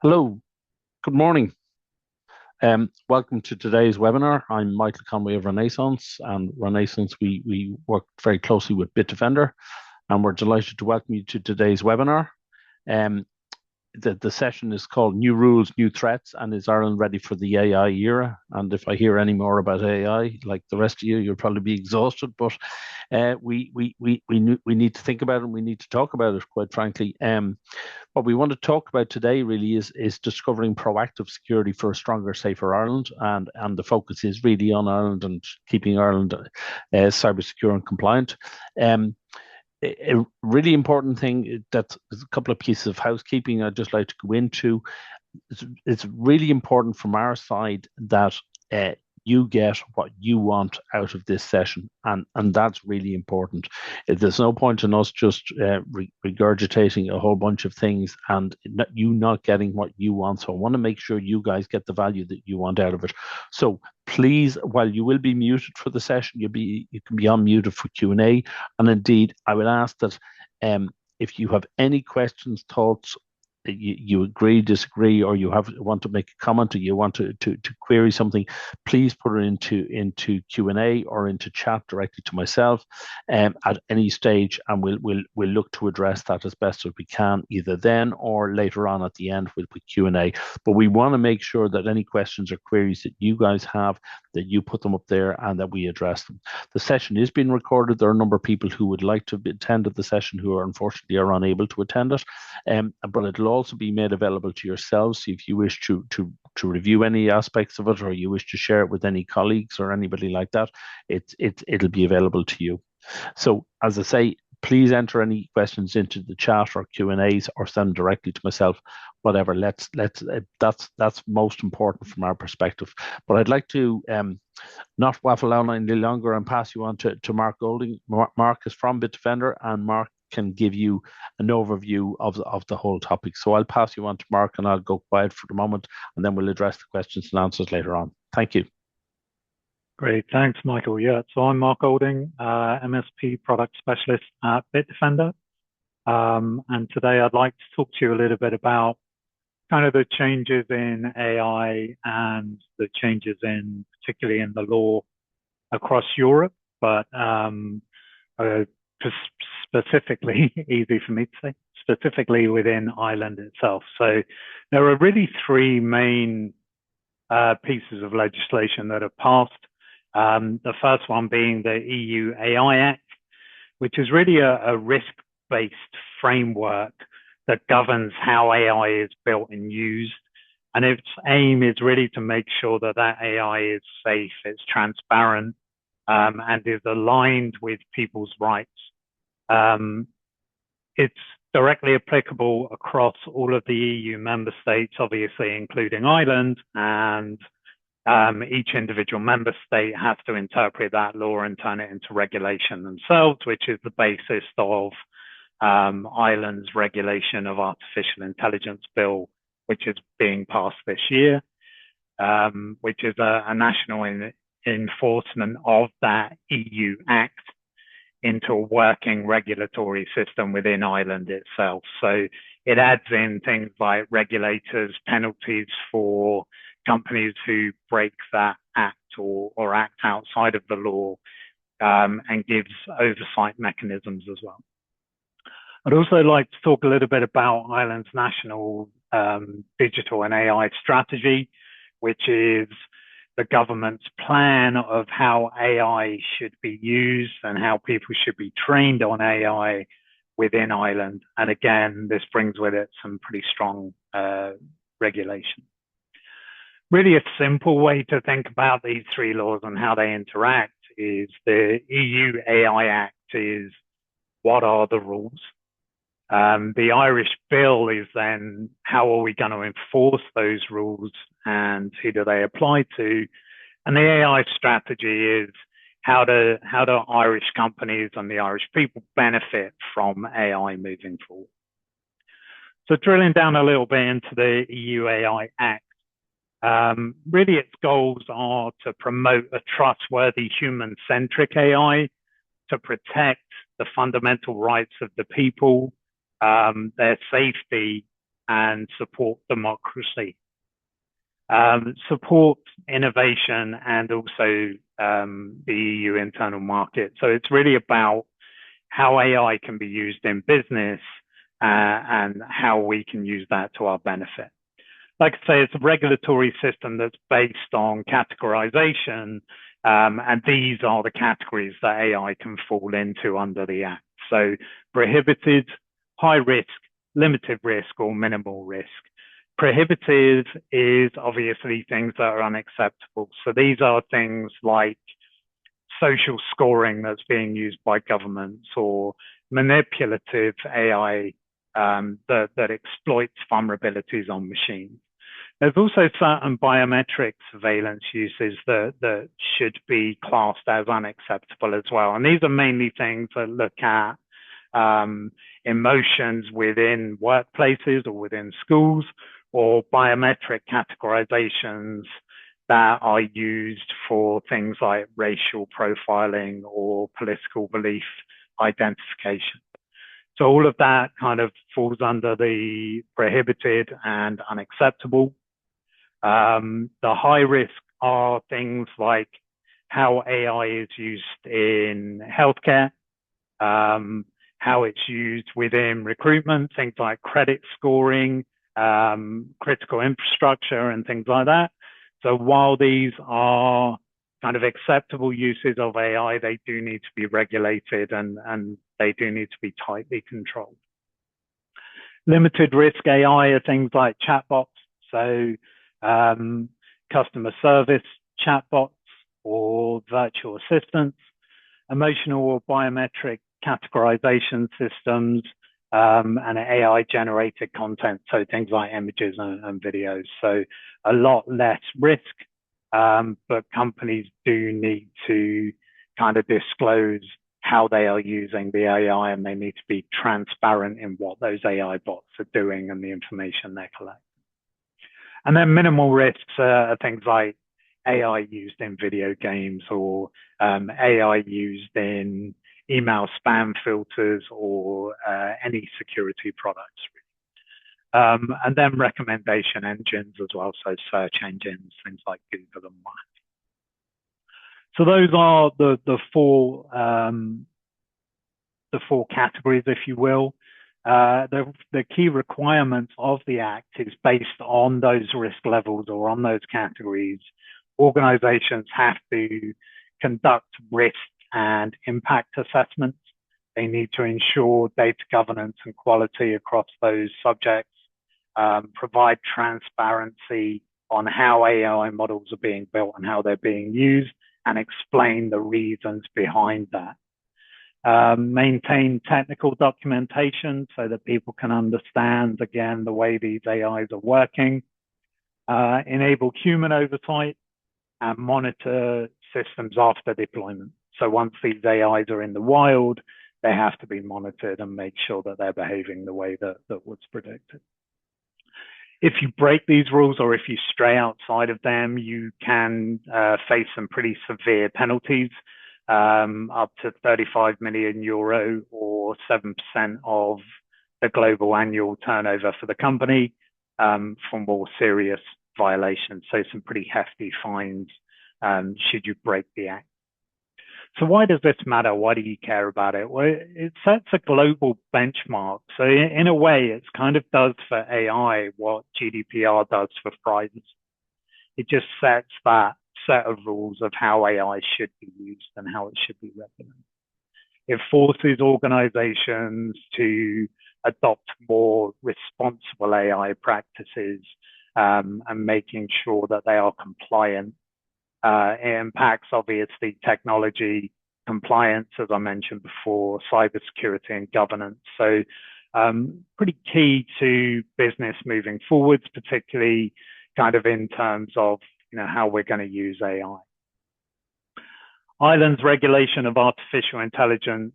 Hello, good morning. Welcome to today's webinar. I'm Michael Conway of Renaissance, and Renaissance, we work very closely with Bitdefender, and we're delighted to welcome you to today's webinar. Um, the session is called New Rules, New Threats, and is Ireland ready for the AI era? And if I hear any more about AI, like the rest of you, you'll probably be exhausted, but we need to think about it and we need to talk about it, quite frankly. What we want to talk about today really is discovering proactive security for a stronger, safer Ireland, and the focus is really on Ireland and keeping Ireland cyber secure and compliant. Um, a really important thing that there's a couple of pieces of housekeeping I'd just like to go into. It's really important from our side that uh, you get what you want out of this session, and that's really important. There's no point in us just regurgitating a whole bunch of things and you not getting what you want. So I want to make sure you guys get the value that you want out of it. So please, while you will be muted for the session, you can be unmuted for Q&A. And indeed, I would ask that if you have any questions, thoughts, you agree, disagree, or you want to make a comment, or you want to query something, please put it into Q&A or into chat directly to myself at any stage, and we'll look to address that as best as we can, either then or later on at the end with Q&A. But we want to make sure that any questions or queries that you guys have, that you put them up there and that we address them. The session is being recorded. There are a number of people who would like to attend the session who are unfortunately unable to attend it, but it'll also be made available to yourselves if you wish to review any aspects of it, or you wish to share it with any colleagues or anybody like that. It'll be available to you. So as I say, please enter any questions into the chat or Q&As, or send them directly to myself. Whatever. That's most important from our perspective. But I'd like to not waffle on any longer and pass you on to Mark Golding. Mark is from Bitdefender, and Mark can give you an overview of the whole topic. So I'll pass you on to Mark, and I'll go quiet for the moment, and then we'll address the questions and answers later on. Thank you. Great, thanks, Michael. Yeah, so I'm Mark Golding, MSP product specialist at Bitdefender. And today I'd like to talk to you a little bit about kind of the changes in AI and the changes particularly in the law across Europe, but specifically, easy for me to say, specifically within Ireland itself. So there are really three main pieces of legislation that have passed. The first one being the EU AI Act, which is really a risk-based framework that governs how AI is built and used. And its aim is really to make sure that AI is safe, it's transparent, and is aligned with people's rights. It's directly applicable across all of the EU member states, obviously including Ireland, and each individual member state has to interpret that law and turn it into regulation themselves, which is the basis of Ireland's regulation of artificial intelligence bill, which is being passed this year, which is a national enforcement of that EU Act into a working regulatory system within Ireland itself. So it adds in things like regulators, penalties for companies who break that act or act outside of the law, and gives oversight mechanisms as well. I'd also like to talk a little bit about Ireland's national digital and AI strategy, which is the government's plan of how AI should be used and how people should be trained on AI within Ireland. And again, this brings with it some pretty strong regulation. Really a simple way to think about these three laws and how they interact is the EU AI Act is what are the rules? The Irish bill is then how are we going to enforce those rules and who do they apply to? And the AI strategy is how do Irish companies and the Irish people benefit from AI moving forward? So drilling down a little bit into the EU AI Act, really its goals are to promote a trustworthy human-centric AI, to protect the fundamental rights of the people, their safety, and support democracy, support innovation, and also the EU internal market. So it's really about how AI can be used in business and how we can use that to our benefit. Like I say, it's a regulatory system that's based on categorization, and these are the categories that AI can fall into under the Act. So prohibited, high risk, limited risk, or minimal risk. Prohibited is obviously things that are unacceptable. So these are things like social scoring that's being used by governments, or manipulative AI that exploits vulnerabilities on machines. There's also certain biometric surveillance uses that should be classed as unacceptable as well. And these are mainly things that look at emotions within workplaces or within schools, or biometric categorizations that are used for things like racial profiling or political belief identification. So all of that kind of falls under the prohibited and unacceptable. The high risk are things like how AI is used in healthcare, how it's used within recruitment, things like credit scoring, critical infrastructure, and things like that. So while these are kind of acceptable uses of AI, they do need to be regulated and they do need to be tightly controlled. Limited risk AI are things like chatbots, so customer service chatbots or virtual assistants, emotional or biometric categorization systems, and AI generated content, so things like images and videos. So a lot less risk, but companies do need to kind of disclose how they are using the AI, and they need to be transparent in what those AI bots are doing and the information they're collecting. And then minimal risks are things like AI used in video games, or AI used in email spam filters, or any security products. And then recommendation engines as well, so search engines, things like Google and Microsoft. So those are the four categories, if you will. The key requirements of the Act is based on those risk levels or on those categories. Organizations have to conduct risk and impact assessments. They need to ensure data governance and quality across those subjects, provide transparency on how AI models are being built and how they're being used, and explain the reasons behind that. Maintain technical documentation so that people can understand, again, the way these AIs are working. Enable human oversight and monitor systems after deployment. So once these AIs are in the wild, they have to be monitored and make sure that they're behaving the way that was predicted. If you break these rules, or if you stray outside of them, you can face some pretty severe penalties, up to 35 million euro, or 7% of the global annual turnover for the company, for more serious violations. So some pretty hefty fines should you break the Act. So why does this matter? Why do you care about it? Well, it sets a global benchmark. So in a way, it kind of does for AI what GDPR does for privacy. It just sets that set of rules of how AI should be used and how it should be regulated. It forces organizations to adopt more responsible AI practices, and making sure that they are compliant. It impacts, obviously, technology compliance, as I mentioned before, cybersecurity and governance. So pretty key to business moving forwards, particularly kind of in terms of how we're going to use AI. Ireland's regulation of artificial intelligence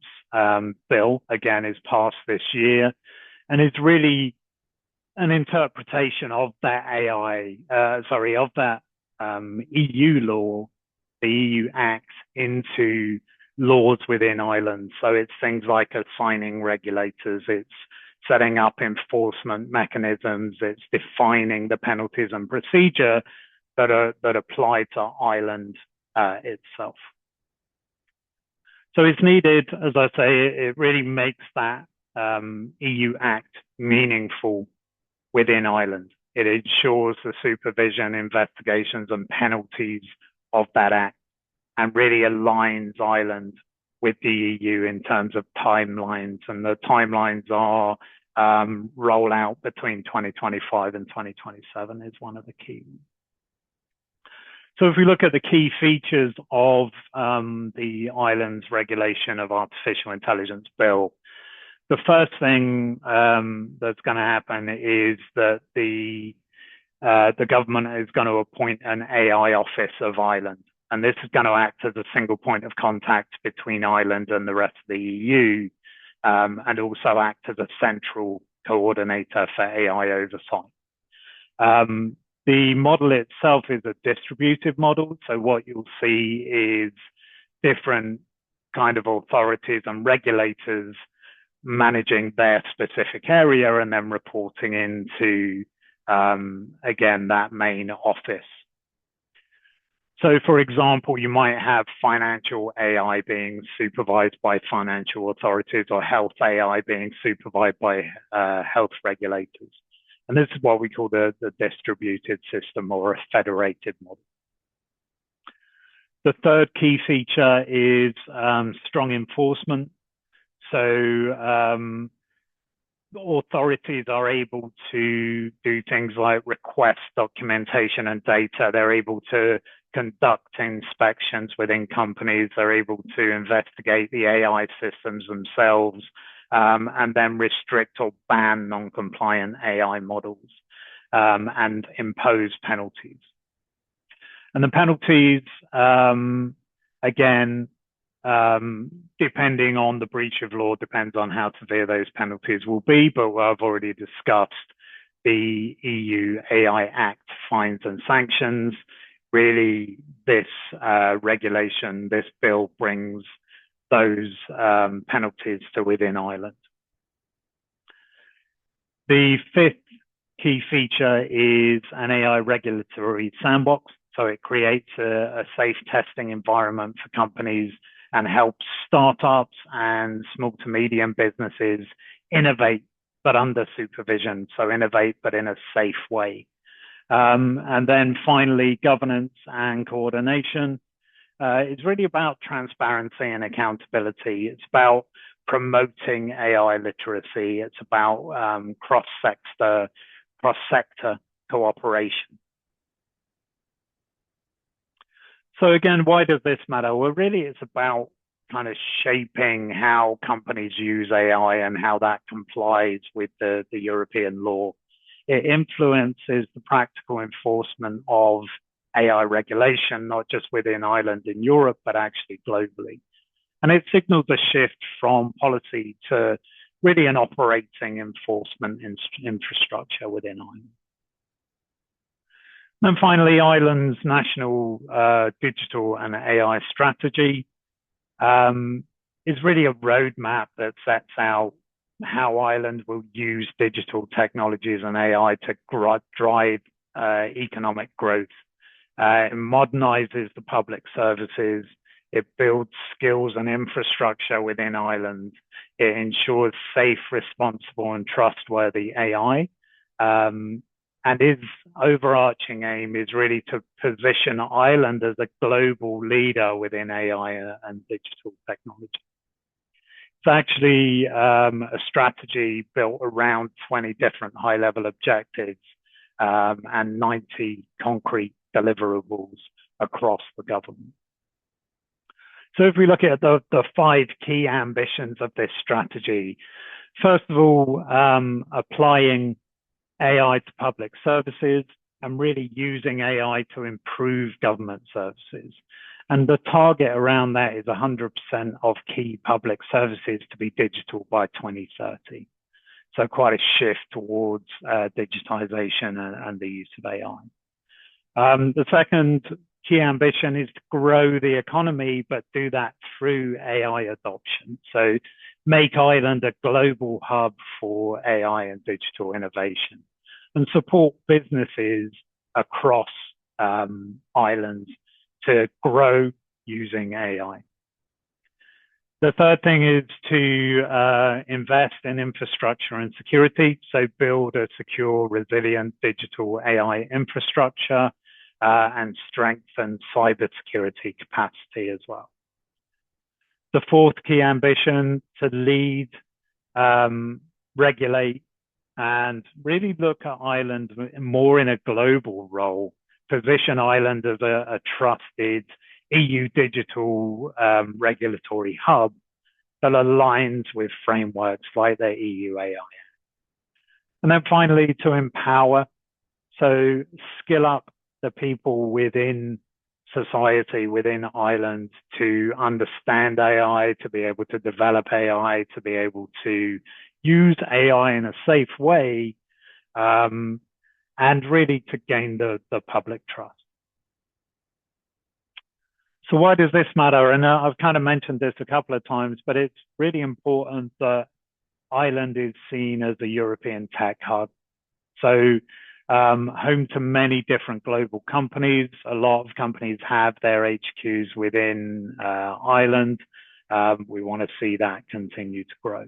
bill, again, is passed this year, and it's really an interpretation of that EU law, the EU Act, into laws within Ireland. So it's things like assigning regulators, it's setting up enforcement mechanisms. It's defining the penalties and procedure that apply to Ireland itself. So it's needed, as I say, it really makes that EU Act meaningful within Ireland. It ensures the supervision, investigations, and penalties of that act, and really aligns Ireland with the EU in terms of timelines. And the timelines are rollout between 2025 and 2027 is one of the key. So if we look at the key features of the Ireland's regulation of artificial intelligence bill, the first thing that's going to happen is that the government is going to appoint an AI office of Ireland. And this is going to act as a single point of contact between Ireland and the rest of the EU, and also act as a central coordinator for AI oversight. The model itself is a distributed model. So what you'll see is different kind of authorities and regulators managing their specific area and then reporting into, again, that main office. So, for example, you might have financial AI being supervised by financial authorities, or health AI being supervised by health regulators. And this is what we call the distributed system, or a federated model. The third key feature is strong enforcement. So authorities are able to do things like request documentation and data. They're able to conduct inspections within companies. They're able to investigate the AI systems themselves, and then restrict or ban non-compliant AI models, and impose penalties. And the penalties, again, depending on the breach of law, depends on how severe those penalties will be, but I've already discussed the EU AI Act fines and sanctions. Really, this regulation, this bill brings those penalties to within Ireland. The fifth key feature is an AI regulatory sandbox. So it creates a safe testing environment for companies and helps startups and small to medium businesses innovate, but under supervision. So innovate, but in a safe way. And then finally, governance and coordination. It's really about transparency and accountability. It's about promoting AI literacy. It's about cross-sector cooperation. So again, why does this matter? Well, really, it's about kind of shaping how companies use AI and how that complies with the European law. It influences the practical enforcement of AI regulation, not just within Ireland and Europe, but actually globally. And it signals a shift from policy to really an operating enforcement infrastructure within Ireland. And finally, Ireland's national digital and AI strategy is really a roadmap that sets out how Ireland will use digital technologies and AI to drive economic growth. It modernizes the public services. It builds skills and infrastructure within Ireland. It ensures safe, responsible, and trustworthy AI. And its overarching aim is really to position Ireland as a global leader within AI and digital technology. It's actually a strategy built around 20 different high-level objectives and 90 concrete deliverables across the government. So if we look at the 5 key ambitions of this strategy, first of all, applying AI to public services and really using AI to improve government services. And the target around that is 100% of key public services to be digital by 2030. So quite a shift towards digitization and the use of AI. The second key ambition is to grow the economy, but do that through AI adoption. So make Ireland a global hub for AI and digital innovation, and support businesses across Ireland to grow using AI. The third thing is to invest in infrastructure and security, so build a secure, resilient digital AI infrastructure and strengthen cybersecurity capacity as well. The fourth key ambition, to lead, regulate, and really look at Ireland more in a global role, position Ireland as a trusted EU digital regulatory hub that aligns with frameworks like the EU AI Act. And then finally, to empower, so skill up the people within society, within Ireland, to understand AI, to be able to develop AI, to be able to use AI in a safe way, and really to gain the public trust. So why does this matter? And I've kind of mentioned this a couple of times, but it's really important that Ireland is seen as a European tech hub. So home to many different global companies. A lot of companies have their HQs within Ireland. We want to see that continue to grow.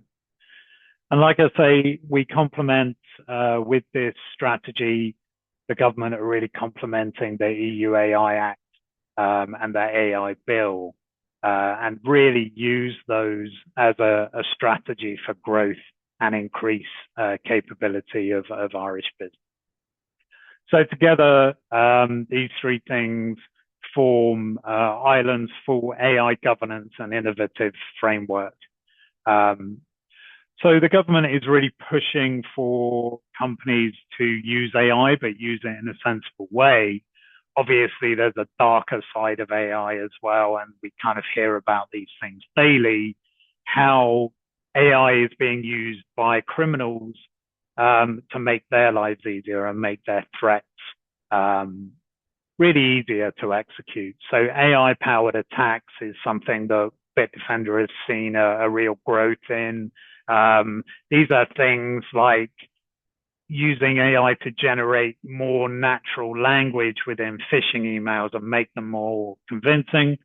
And like I say, we complement with this strategy, the government are really complementing the EU AI Act and the AI bill, and really use those as a strategy for growth and increase capability of Irish business. So together, these three things form Ireland's full AI governance and innovative framework. So the government is really pushing for companies to use AI, but use it in a sensible way. Obviously, there's a darker side of AI as well, and we kind of hear about these things daily, how AI is being used by criminals to make their lives easier and make their threats really easier to execute. So AI-powered attacks is something that Bitdefender has seen a real growth in. These are things like using AI to generate more natural language within phishing emails and make them more convincing,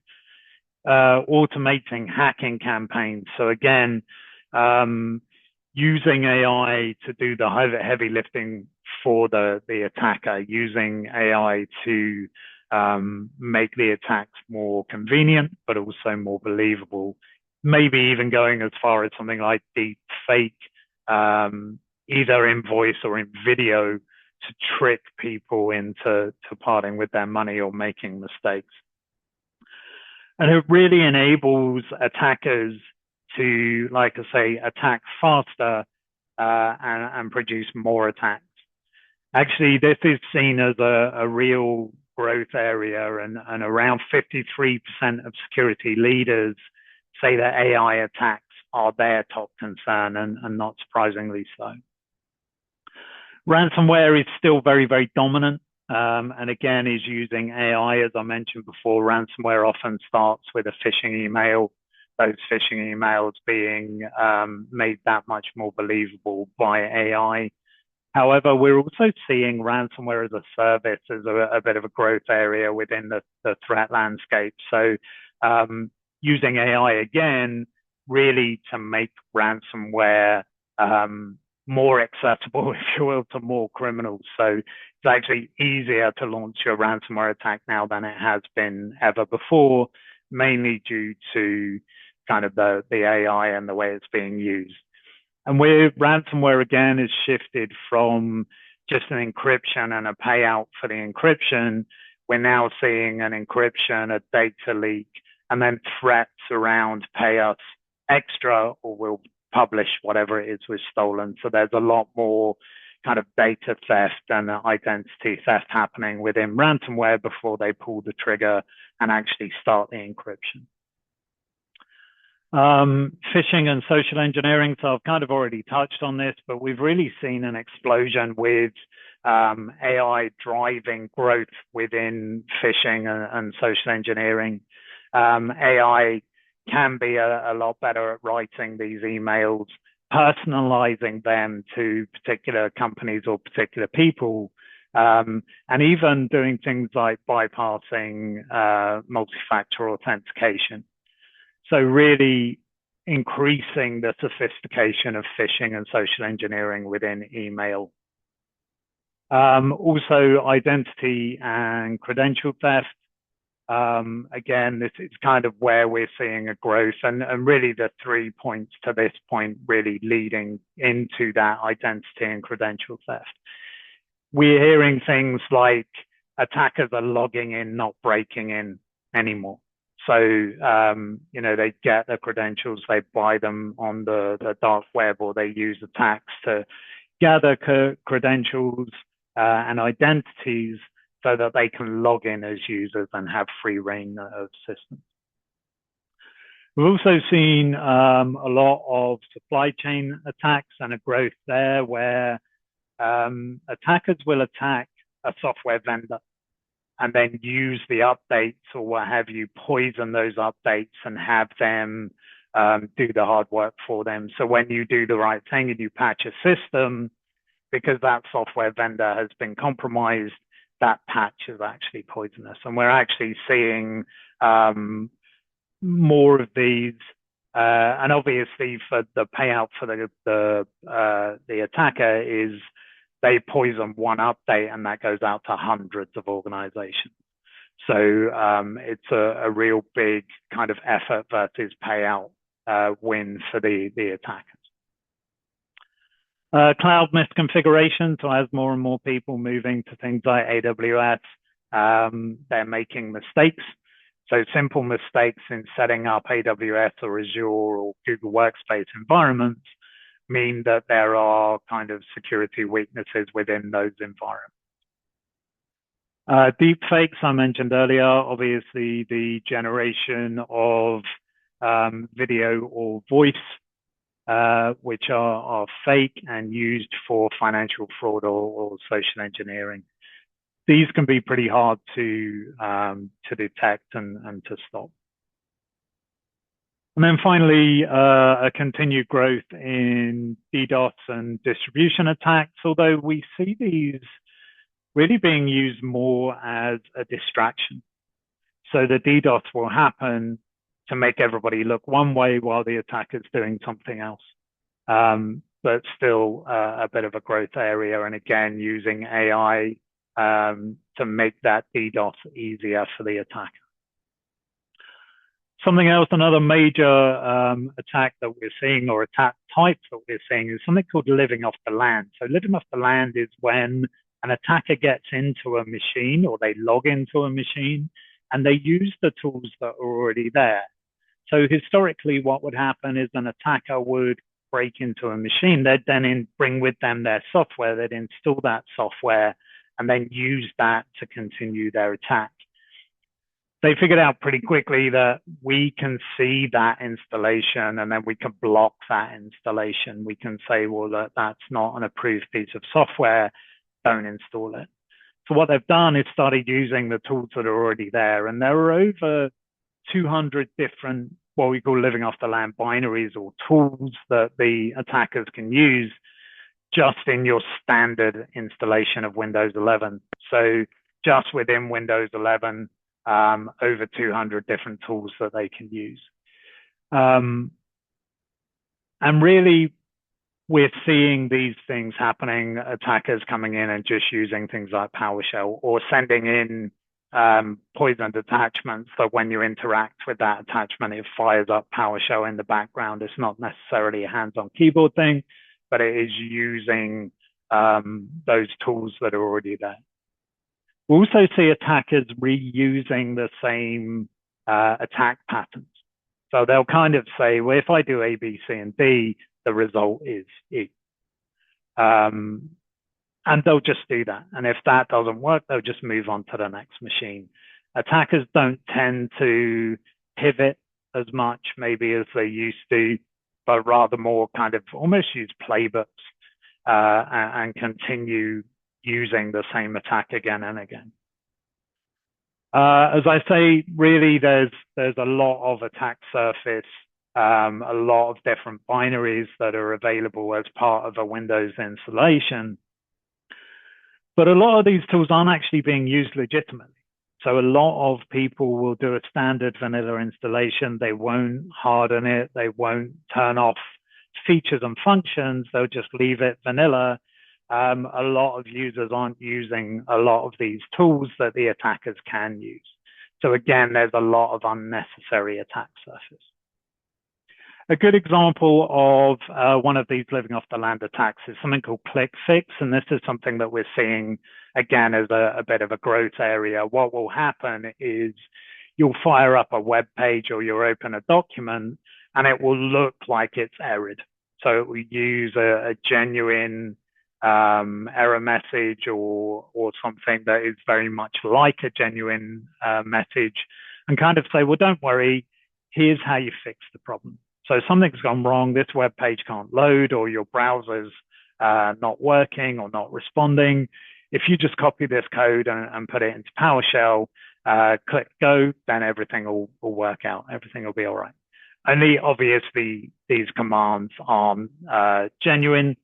automating hacking campaigns. So again, using AI to do the heavy lifting for the attacker, using AI to make the attacks more convenient, but also more believable. Maybe even going as far as something like deep fake, either in voice or in video, to trick people into parting with their money or making mistakes. And it really enables attackers to, like I say, attack faster and produce more attacks. Actually, this is seen as a real growth area, and around 53% of security leaders say that AI attacks are their top concern, and not surprisingly so. Ransomware is still very, very dominant, and again is using AI. As I mentioned before, ransomware often starts with a phishing email, those phishing emails being made that much more believable by AI. However, we're also seeing ransomware as a service as a bit of a growth area within the threat landscape. So using AI again, really to make ransomware more accessible, if you will, to more criminals. So it's actually easier to launch your ransomware attack now than it has been ever before, mainly due to kind of the AI and the way it's being used. And where ransomware again is shifted from just an encryption and a payout for the encryption, we're now seeing an encryption, a data leak, and then threats around pay us extra or we'll publish whatever it is was stolen. So there's a lot more kind of data theft and identity theft happening within ransomware before they pull the trigger and actually start the encryption. Phishing and social engineering. So I've kind of already touched on this, but we've really seen an explosion with AI driving growth within phishing and social engineering. AI can be a lot better at writing these emails, personalizing them to particular companies or particular people, and even doing things like bypassing multi-factor authentication. So really increasing the sophistication of phishing and social engineering within email. Also, identity and credential theft. Again, this is kind of where we're seeing a growth, and really the 3 points to this point really leading into that identity and credential theft. We're hearing things like attackers are logging in, not breaking in anymore. So, they get the credentials, they buy them on the dark web, or they use attacks to gather credentials and identities so that they can log in as users and have free reign of systems. We've also seen a lot of supply chain attacks and a growth there where attackers will attack a software vendor and then use the updates or what have you, poison those updates and have them do the hard work for them. So when you do the right thing and you patch a system, because that software vendor has been compromised, that patch is actually poisonous. And we're actually seeing more of these. And obviously for the payout for the attacker is they poison one update and that goes out to hundreds of organizations. So it's a real big kind of effort versus payout win for the attackers. Cloud misconfiguration. So as more and more people moving to things like AWS, they're making mistakes. So simple mistakes in setting up AWS or Azure or Google Workspace environments mean that there are kind of security weaknesses within those environments. Deepfakes, I mentioned earlier, obviously the generation of video or voice, which are fake and used for financial fraud or social engineering. These can be pretty hard to detect and to stop. And then finally, a continued growth in DDoS and distribution attacks, although we see these really being used more as a distraction. So the DDoS will happen to make everybody look one way while the attacker's doing something else. But still a bit of a growth area. And again, using AI to make that DDoS easier for the attacker. Something else, another major attack that we're seeing, or attack type that we're seeing, is something called living off the land. So living off the land is when an attacker gets into a machine or they log into a machine and they use the tools that are already there. So historically, what would happen is an attacker would break into a machine. They'd then bring with them their software. They'd install that software and then use that to continue their attack. They figured out pretty quickly that we can see that installation and then we can block that installation. We can say, well, that's not an approved piece of software, don't install it. So what they've done is started using the tools that are already there. And there are over 200 different, what we call living off the land binaries or tools that the attackers can use just in your standard installation of Windows 11. So just within Windows 11, over 200 different tools that they can use. And really, we're seeing these things happening, attackers coming in and just using things like PowerShell or sending in poisoned attachments. So when you interact with that attachment, it fires up PowerShell in the background. It's not necessarily a hands-on keyboard thing, but it is using those tools that are already there. We also see attackers reusing the same attack patterns. So they'll kind of say, well, if I do A, B, C, and D, the result is E. And they'll just do that. And if that doesn't work, they'll just move on to the next machine. Attackers don't tend to pivot as much maybe as they used to, but rather more kind of almost use playbooks and continue using the same attack again and again. As I say, really, there's a lot of attack surface, a lot of different binaries that are available as part of a Windows installation. But a lot of these tools aren't actually being used legitimately. So a lot of people will do a standard vanilla installation. They won't harden it. They won't turn off features and functions. They'll just leave it vanilla. A lot of users aren't using a lot of these tools that the attackers can use. So again, there's a lot of unnecessary attack surface. A good example of one of these living off the land attacks is something called click fix, and this is something that we're seeing again as a bit of a growth area. What will happen is you'll fire up a web page or you'll open a document and it will look like it's errored. So it will use a genuine error message or something that is very much like a genuine message, and kind of say, well, don't worry, here's how you fix the problem. So something's gone wrong, this web page can't load, or your browser's not working or not responding. If you just copy this code and put it into PowerShell, click go, then everything will work out. Everything will be all right. Only obviously these commands aren't genuine.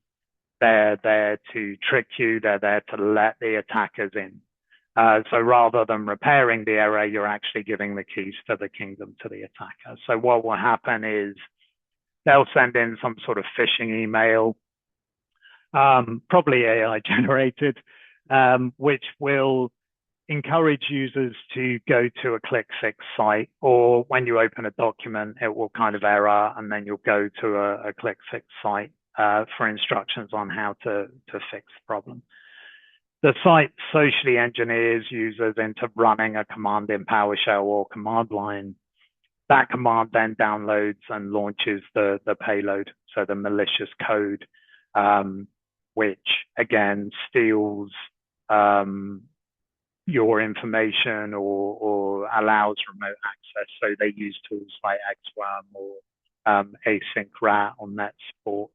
They're there to trick you. They're there to let the attackers in. So rather than repairing the error, you're actually giving the keys to the kingdom to the attacker. So what will happen is they'll send in some sort of phishing email, probably AI generated, which will encourage users to go to a click fix site, or when you open a document, it will kind of error, and then you'll go to a click fix site for instructions on how to fix the problem. The site socially engineers users into running a command in PowerShell or command line. That command then downloads and launches the payload, so the malicious code, which again steals your information or allows remote access. So they use tools like XWorm or async rat on net support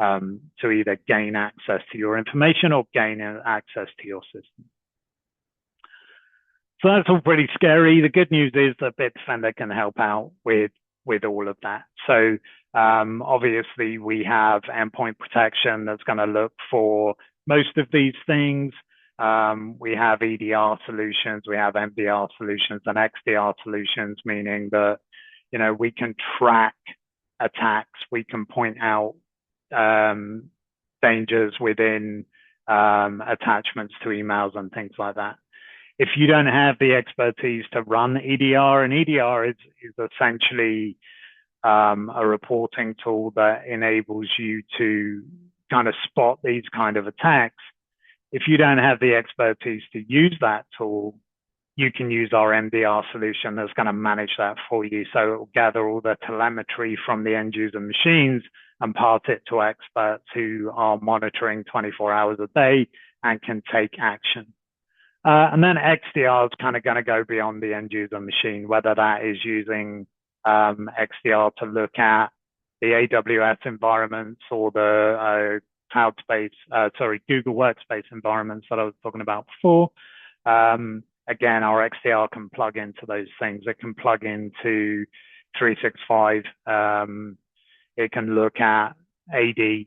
to either gain access to your information or gain access to your system. So that's all pretty scary. The good news is that Bitdefender can help out with all of that. So obviously we have endpoint protection that's going to look for most of these things. We have EDR solutions, we have MDR solutions and XDR solutions, meaning that, you know, we can track attacks, we can point out dangers within attachments to emails and things like that. If you don't have the expertise to run EDR, and EDR is essentially a reporting tool that enables you to kind of spot these kind of attacks. If you don't have the expertise to use that tool, you can use our MDR solution that's going to manage that for you. So it will gather all the telemetry from the end user machines and pass it to experts who are monitoring 24 hours a day and can take action. And then XDR is kind of going to go beyond the end user machine, whether that is using XDR to look at the AWS environments or the Google Workspace environments that I was talking about before. Again, our XDR can plug into those things. It can plug into 365. It can look at AD,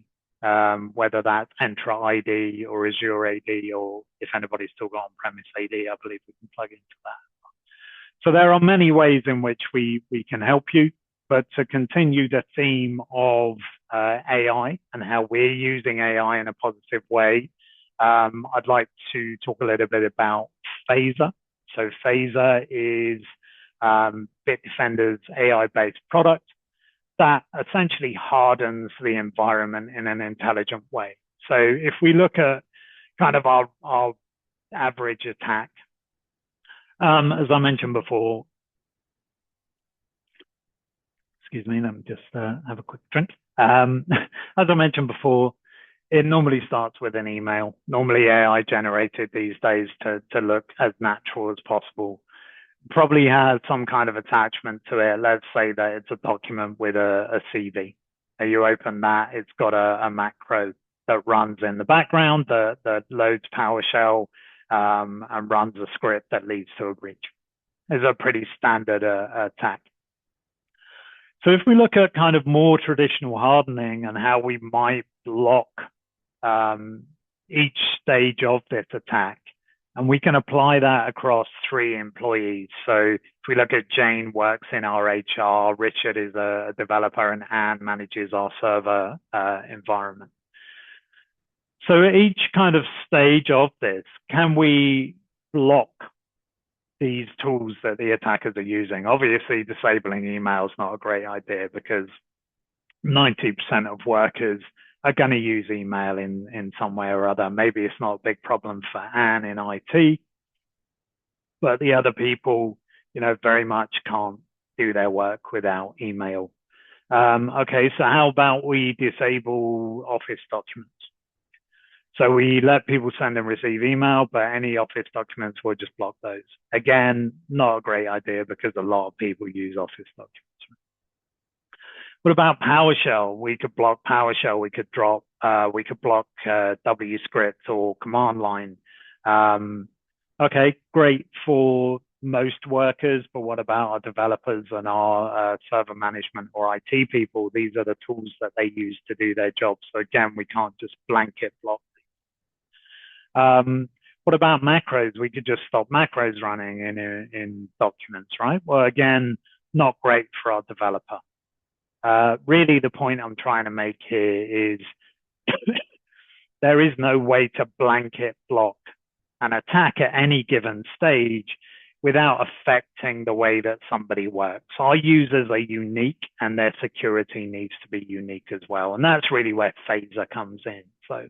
whether that's Entra ID or Azure AD, or if anybody's still got on-premise AD, I believe we can plug into that. So there are many ways in which we can help you, but to continue the theme of AI and how we're using AI in a positive way, I'd like to talk a little bit about PHASR. So PHASR is Bitdefender's AI-based product that essentially hardens the environment in an intelligent way. So if we look at kind of our average attack, as I mentioned before, excuse me, let me just have a quick drink. As I mentioned before, it normally starts with an email, normally AI generated these days to look as natural as possible. Probably has some kind of attachment to it. Let's say that it's a document with a CV. You open that, it's got a macro that runs in the background that loads PowerShell and runs a script that leads to a breach. It's a pretty standard attack. So if we look at kind of more traditional hardening and how we might block each stage of this attack, and we can apply that across 3 employees. So if we look at Jane works in our HR, Richard is a developer, and Anne manages our server environment. So at each kind of stage of this, can we block these tools that the attackers are using? Obviously, disabling email is not a great idea because 90% of workers are going to use email in some way or other. Maybe it's not a big problem for Anne in IT, but the other people, very much can't do their work without email. Okay, so how about we disable Office documents? So we let people send and receive email, but any Office documents, we'll just block those. Again, not a great idea because a lot of people use Office documents. What about PowerShell? We could block PowerShell. We could block W script or command line. Okay, great for most workers, but what about our developers and our server management or IT people? These are the tools that they use to do their job. So again, we can't just blanket block. What about macros? We could just stop macros running in documents, right? Well, again, not great for our developer. Really, the point I'm trying to make here is there is no way to blanket block an attack at any given stage without affecting the way that somebody works. Our users are unique and their security needs to be unique as well. And that's really where PHASR comes in. So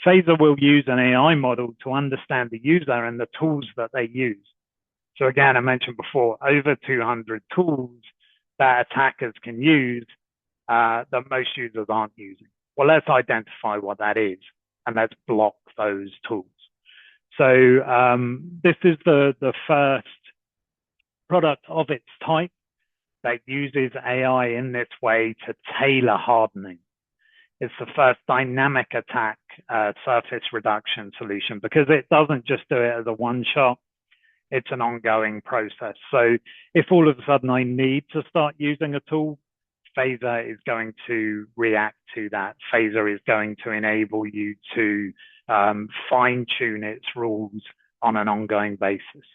PHASR will use an AI model to understand the user and the tools that they use. So again, I mentioned before, over 200 tools that attackers can use that most users aren't using. Well, let's identify what that is and let's block those tools. So this is the first product of its type that uses AI in this way to tailor hardening. It's the first dynamic attack surface reduction solution because it doesn't just do it as a one-shot. It's an ongoing process. So if all of a sudden I need to start using a tool, PHASR is going to react to that. PHASR is going to enable you to fine-tune its rules on an ongoing basis.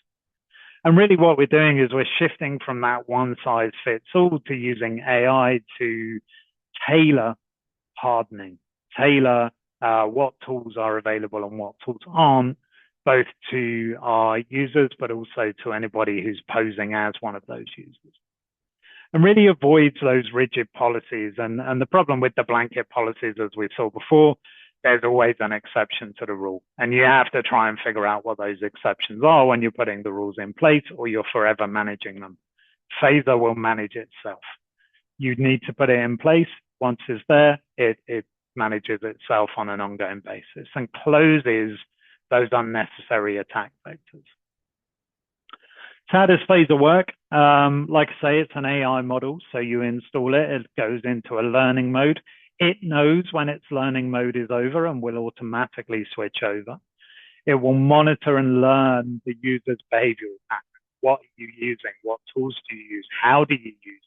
And really what we're doing is we're shifting from that one-size-fits-all to using AI to tailor hardening, tailor what tools are available and what tools aren't, both to our users, but also to anybody who's posing as one of those users. And really avoids those rigid policies. And the problem with the blanket policies, as we saw before, there's always an exception to the rule. And you have to try and figure out what those exceptions are when you're putting the rules in place or you're forever managing them. PHASR will manage itself. You need to put it in place. Once it's there, it manages itself on an ongoing basis and closes those unnecessary attack vectors. So how does PHASR work? Like I say, it's an AI model. So you install it, it goes into a learning mode. It knows when its learning mode is over and will automatically switch over. It will monitor and learn the user's behavioral patterns. What are you using? What tools do you use? How do you use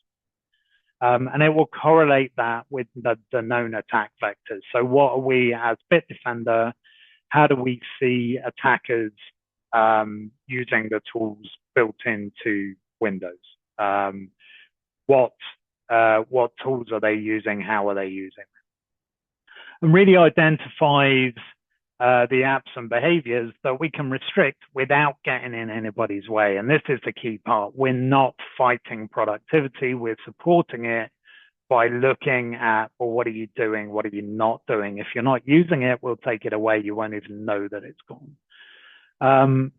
them? And it will correlate that with the known attack vectors. So what are we as Bitdefender? How do we see attackers using the tools built into Windows? What tools are they using? How are they using them? And really identifies the apps and behaviors that we can restrict without getting in anybody's way. And this is the key part. We're not fighting productivity. We're supporting it by looking at, well, what are you doing? What are you not doing? If you're not using it, we'll take it away. You won't even know that it's gone.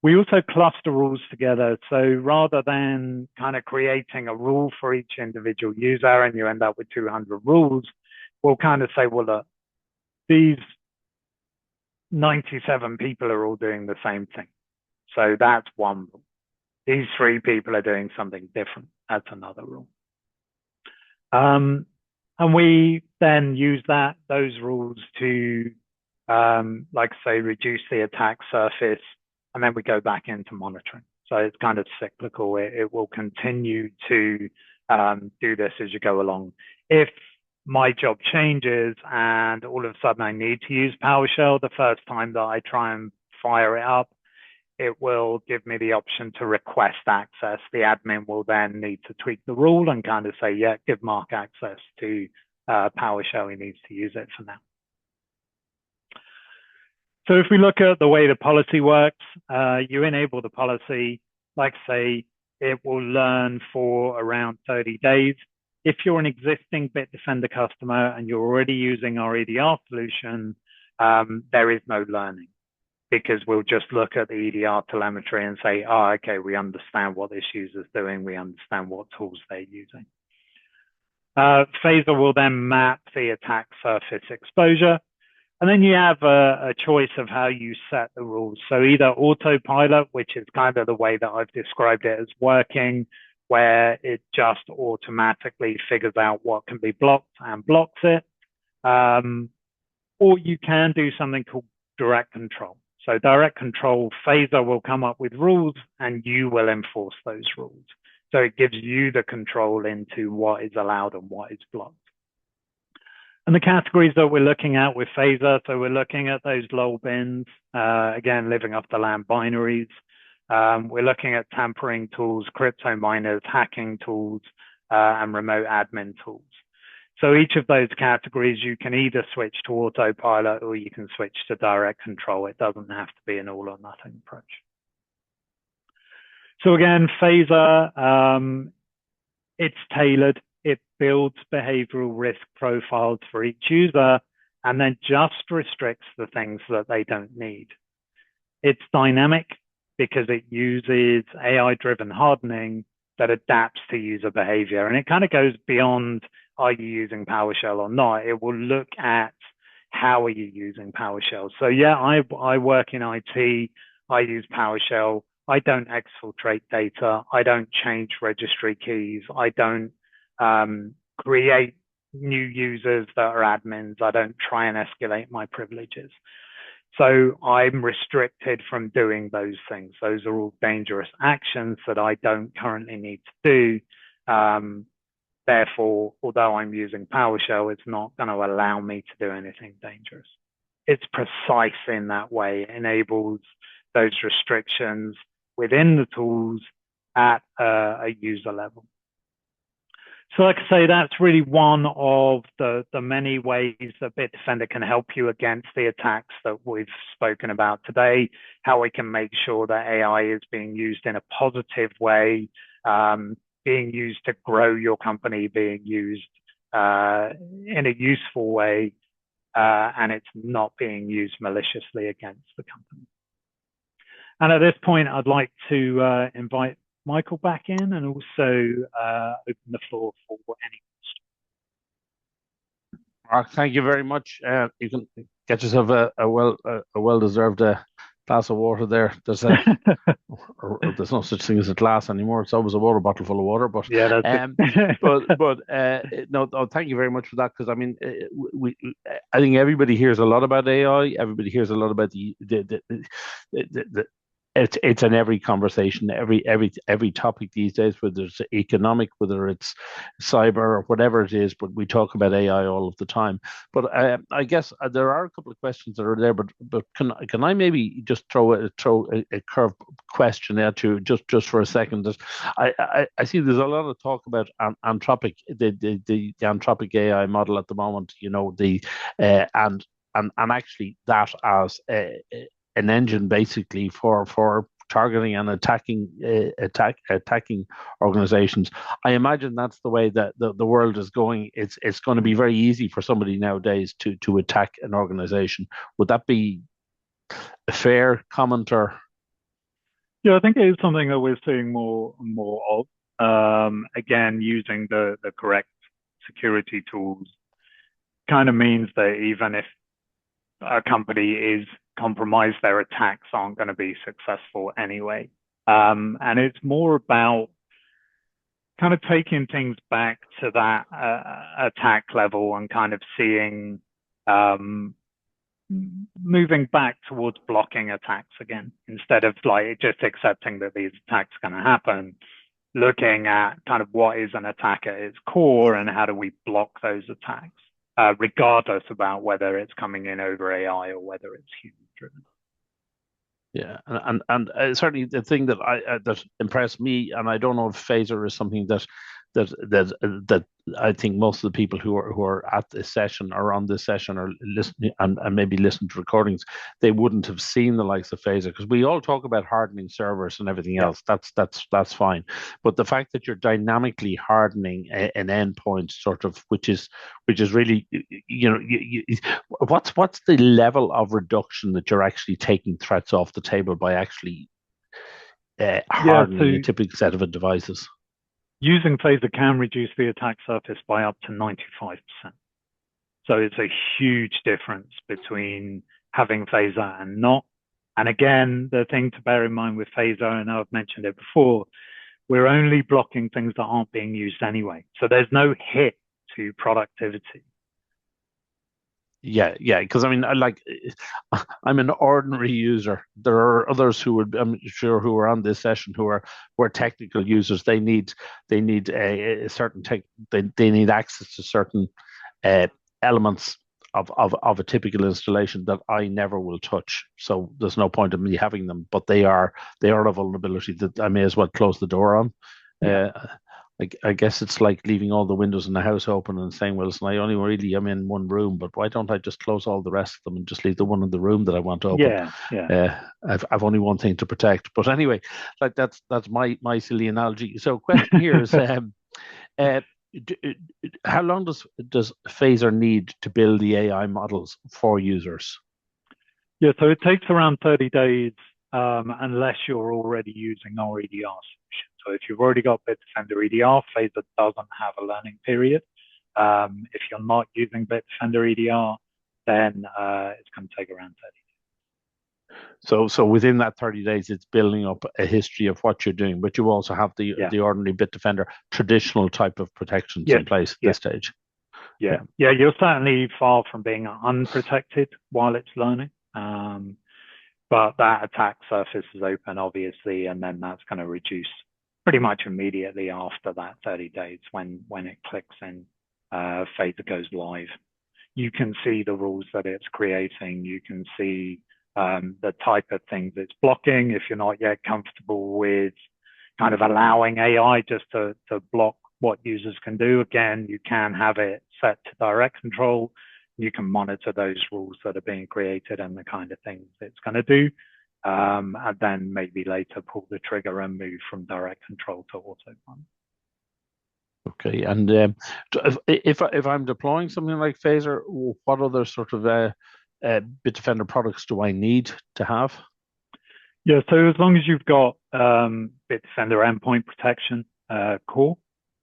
We also cluster rules together. So rather than kind of creating a rule for each individual user and you end up with 200 rules, we'll kind of say, well, look, these 97 people are all doing the same thing. So that's one rule. These 3 people are doing something different. That's another rule. And we then use those rules to like I say, reduce the attack surface, and then we go back into monitoring. So it's kind of cyclical. It will continue to do this as you go along. If my job changes and all of a sudden I need to use PowerShell, the first time that I try and fire it up, it will give me the option to request access. The admin will then need to tweak the rule and kind of say, yeah, give Mark access to PowerShell. He needs to use it for now. So if we look at the way the policy works, you enable the policy, like say, it will learn for around 30 days. If you're an existing Bitdefender customer and you're already using our EDR solution, there is no learning, because we'll just look at the EDR telemetry and say, oh, okay, we understand what this user's doing. We understand what tools they're using. PHASR will then map the attack surface exposure. And then you have a choice of how you set the rules. So either autopilot, which is kind of the way that I've described it as working, where it just automatically figures out what can be blocked and blocks it. Or you can do something called direct control. So direct control, PHASR will come up with rules and you will enforce those rules. So it gives you the control into what is allowed and what is blocked. And the categories that we're looking at with PHASR, so we're looking at those lol bins, again, living off the land binaries. We're looking at tampering tools, crypto miners, hacking tools, and remote admin tools. So each of those categories, you can either switch to autopilot or you can switch to direct control. It doesn't have to be an all or nothing approach. So again, PHASR, it's tailored. It builds behavioral risk profiles for each user and then just restricts the things that they don't need. It's dynamic because it uses AI-driven hardening that adapts to user behavior. And it kind of goes beyond, are you using PowerShell or not? It will look at how are you using PowerShell. So yeah, I work in IT. I use PowerShell. I don't exfiltrate data. I don't change registry keys. I don't create new users that are admins. I don't try and escalate my privileges. So I'm restricted from doing those things. Those are all dangerous actions that I don't currently need to do. Therefore, although I'm using PowerShell, it's not going to allow me to do anything dangerous. It's precise in that way. It enables those restrictions within the tools at a user level. So like I say, that's really one of the many ways that Bitdefender can help you against the attacks that we've spoken about today, how we can make sure that AI is being used in a positive way, being used to grow your company, being used in a useful way, and it's not being used maliciously against the company. And at this point, I'd like to invite Michael back in and also open the floor for any questions. Mark, thank you very much. You can get yourself a well-deserved glass of water there. There's no such thing as a glass anymore. It's always a water bottle full of water. But yeah, that's no, thank you very much for that, because I mean, I think everybody hears a lot about AI. Everybody hears a lot about the it's in every conversation, every topic these days, whether it's economic, whether it's cyber or whatever it is, but we talk about AI all of the time. But I guess there are a couple of questions that are there, but can I maybe just throw a curve question at you just for a second? I see there's a lot of talk about Anthropic, the Anthropic AI model at the moment, you know, and actually that as an engine basically for targeting and attacking organizations. I imagine that's the way that the world is going. It's going to be very easy for somebody nowadays to attack an organization. Would that be a fair comment? Or yeah, I think it is something that we're seeing more and more of. Again, using the correct security tools kind of means that even if a company is compromised, their attacks aren't going to be successful anyway. And it's more about kind of taking things back to that attack level and kind of seeing moving back towards blocking attacks again instead of like just accepting that these attacks are going to happen, looking at kind of what is an attack at its core and how do we block those attacks, regardless about whether it's coming in over AI or whether it's human driven. Yeah, and certainly the thing that that impressed me, and I don't know if PHASR is something that I think most of the people who are at this session or on this session or listening and maybe listen to recordings, they wouldn't have seen the likes of PHASR because we all talk about hardening servers and everything Yeah. else. That's fine, but the fact that you're dynamically hardening an endpoint, sort of, which is really, what's the level of reduction that you're actually taking threats off the table by actually Yeah. So hardening a typical set of devices? using PHASR can reduce the attack surface by up to 95%. So it's a huge difference between having PHASR and not. And again, the thing to bear in mind with PHASR, and I've mentioned it before, we're only blocking things that aren't being used anyway. So there's no hit to productivity. Yeah, yeah. Because I mean, I'm an ordinary user. There are others who would, I'm sure, who are on this session who are technical users. They need a certain tech. They need access to certain uh, elements of a typical installation that I never will touch. So there's no point in me having them. But they are a vulnerability that I may as well close the door on. Yeah. Uh, I guess it's like leaving all the windows in the house open and saying, well, listen, I only really am in one room, but why don't I just close all the rest of them and just leave the one in the room that I want to open? Yeah. Yeah. I've only one thing to protect. But anyway, like that's my silly analogy. So question here is, uh, how long does PHASR need to build the AI models for users? Yeah. So it takes around 30 days, unless you're already using our EDR solution. So if you've already got Bitdefender EDR, PHASR doesn't have a learning period. If you're not using Bitdefender EDR, then it's going to take around 30 So within that 30 days, it's building up a history of what you're doing, but you also have days. Yeah. the ordinary Bitdefender traditional type of protections Yes. in place at Yeah. this stage. Yeah. Yeah. Yeah. You're certainly far from being unprotected while it's learning. But that attack surface is open, obviously, and then that's going to reduce pretty much immediately after that 30 days when it clicks in, PHASR goes live. You can see the rules that it's creating. You can see the type of things it's blocking. If you're not yet comfortable with kind of allowing AI just to block what users can do, again, you can have it set to direct control. You can monitor those rules that are being created and the kind of things it's going to do. And then maybe later pull the trigger and move from direct control to autopilot. Okay. And if I'm deploying something like PHASR, what other sort of Bitdefender products do I need to have? Yeah, so as long as you've got Bitdefender endpoint protection core,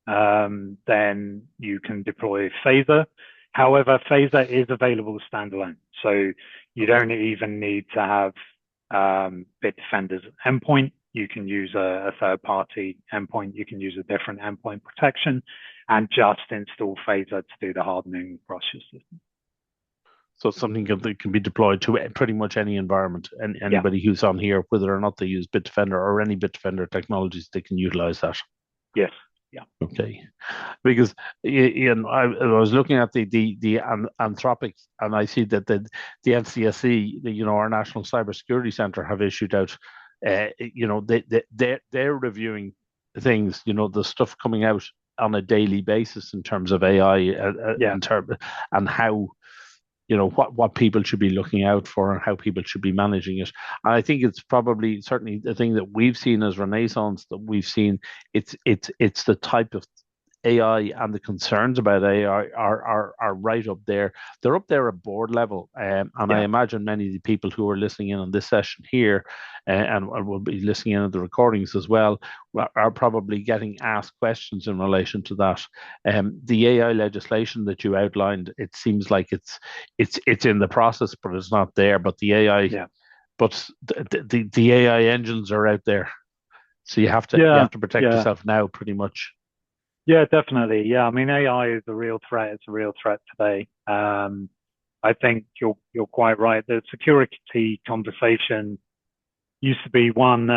then you can deploy PHASR. However, PHASR is available standalone, so you don't even need to have Bitdefender's endpoint. You can use a third-party endpoint. You can use a different endpoint protection, and just install PHASR to do the hardening across your system. So something that can be deployed to pretty much any environment, and Yeah. anybody who's on here, whether or not they use Bitdefender or any Bitdefender technologies, they can utilize that. Yes. Yeah. Okay, because I was looking at the Anthropic, and I see that the NCSC, our National Cybersecurity Center, have issued out, they're reviewing things, the stuff coming out on a daily basis in terms of AI, Yeah. and how, what people should be looking out for and how people should be managing it. And I think it's probably certainly the thing that we've seen as Renaissance, that we've seen, it's the type of AI and the concerns about AI are right up there. They're up there at board level, and I Yeah. imagine many of the people who are listening in on this session here, and will be listening in on the recordings as well, are probably getting asked questions in relation to that. The AI legislation that you outlined, it seems like it's in the process, but it's not there. But the AI, Yeah. but the AI engines are out there, so you have to Yeah. protect Yeah. yourself now, pretty much. Yeah, definitely. Yeah, I mean, AI is a real threat. It's a real threat today. I think you're quite right. The security conversation used to be one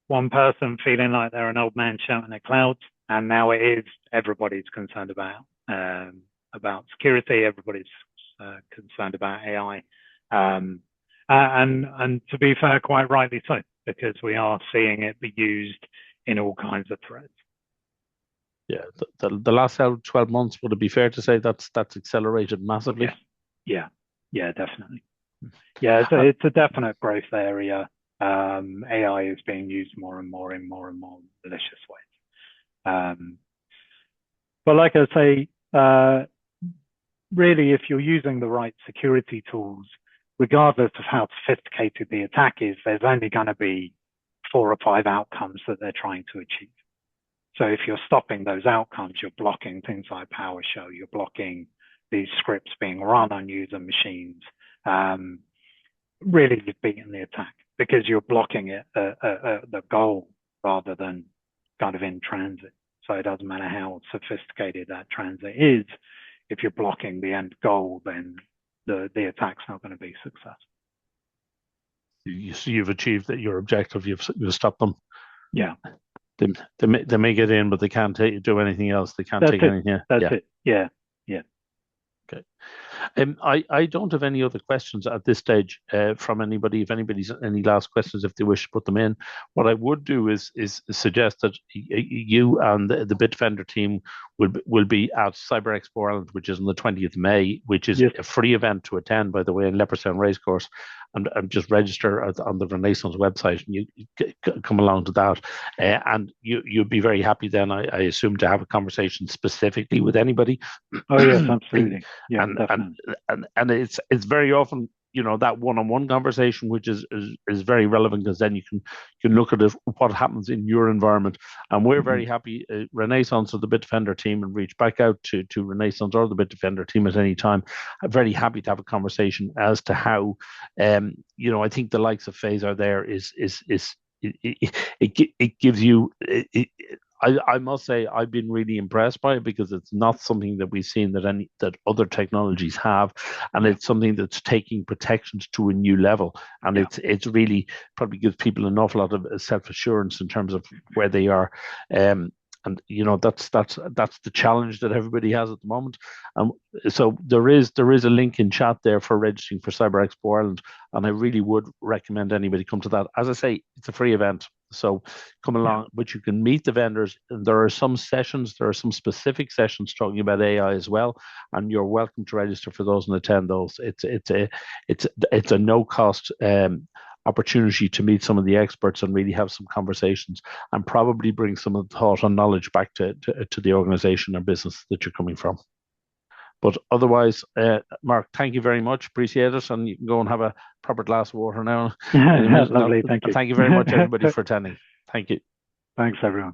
person feeling like they're an old man shouting at clouds, and now it is everybody's concerned about security. Everybody's concerned about AI, and to be fair, quite rightly so, because we are seeing it be used in all kinds of threats. Yeah, the last 12 months, would it be fair to say that's accelerated massively? Yeah, definitely. Yeah, it's a definite growth area. AI is being used more and more in more and more malicious ways. But like I say, really, if you're using the right security tools, regardless of how sophisticated the attack is, there's only going to be 4 or 5 outcomes that they're trying to achieve. So if you're stopping those outcomes, you're blocking things like PowerShell, you're blocking these scripts being run on user machines. Really, you've beaten the attack because you're blocking it the goal rather than kind of in transit. So it doesn't matter how sophisticated that transit is. If you're blocking the end goal, then the attack's not going to be successful. You've achieved your objective. You've stopped them. Yeah. They may get in, but they can't do anything else. They can't take anything. That's it. Yeah. Okay. I don't have any other questions at this stage from anybody. If anybody's any last questions, if they wish to put them in, what I would do is suggest that you and the Bitdefender team will be at Cyber Expo Ireland, which is on the 20th of May, which is a free event to attend, by the way, in Leopardstown Racecourse. And just register on the Renaissance website, and you come along to that. And you'd be very happy then, I assume, to have a conversation specifically with anybody. Oh yes, absolutely. Yeah, and it's very often, that one-on-one conversation, which is very relevant, because then you can look at it, what happens in your environment. And we're very happy, Renaissance or the Bitdefender team, and reach back out to Renaissance or the Bitdefender team at any time. I'm very happy to have a conversation as to how, I think the likes of PHASR there it gives you. I must say I've been really impressed by it, because it's not something that we've seen that other technologies have, and it's something that's taking protections to a new level, and it's really probably gives people an awful lot of self-assurance in terms of where they are. And that's the challenge that everybody has at the moment. So there is a link in chat there for registering for Cyber Expo Ireland, and I really would recommend anybody come to that. As I say, it's a free event, so come along. But you can meet the vendors, and there are some specific sessions talking about AI as well, and you're welcome to register for those and attend those. It's a no cost opportunity to meet some of the experts and really have some conversations, and probably bring some of the thought and knowledge back to the organization or business that you're coming from. But otherwise, Mark, thank you very much. Appreciate it. And you can go and have a proper glass of water now. Lovely. Thank you. Thank you very much, everybody, for attending. Thank you. Thanks, everyone.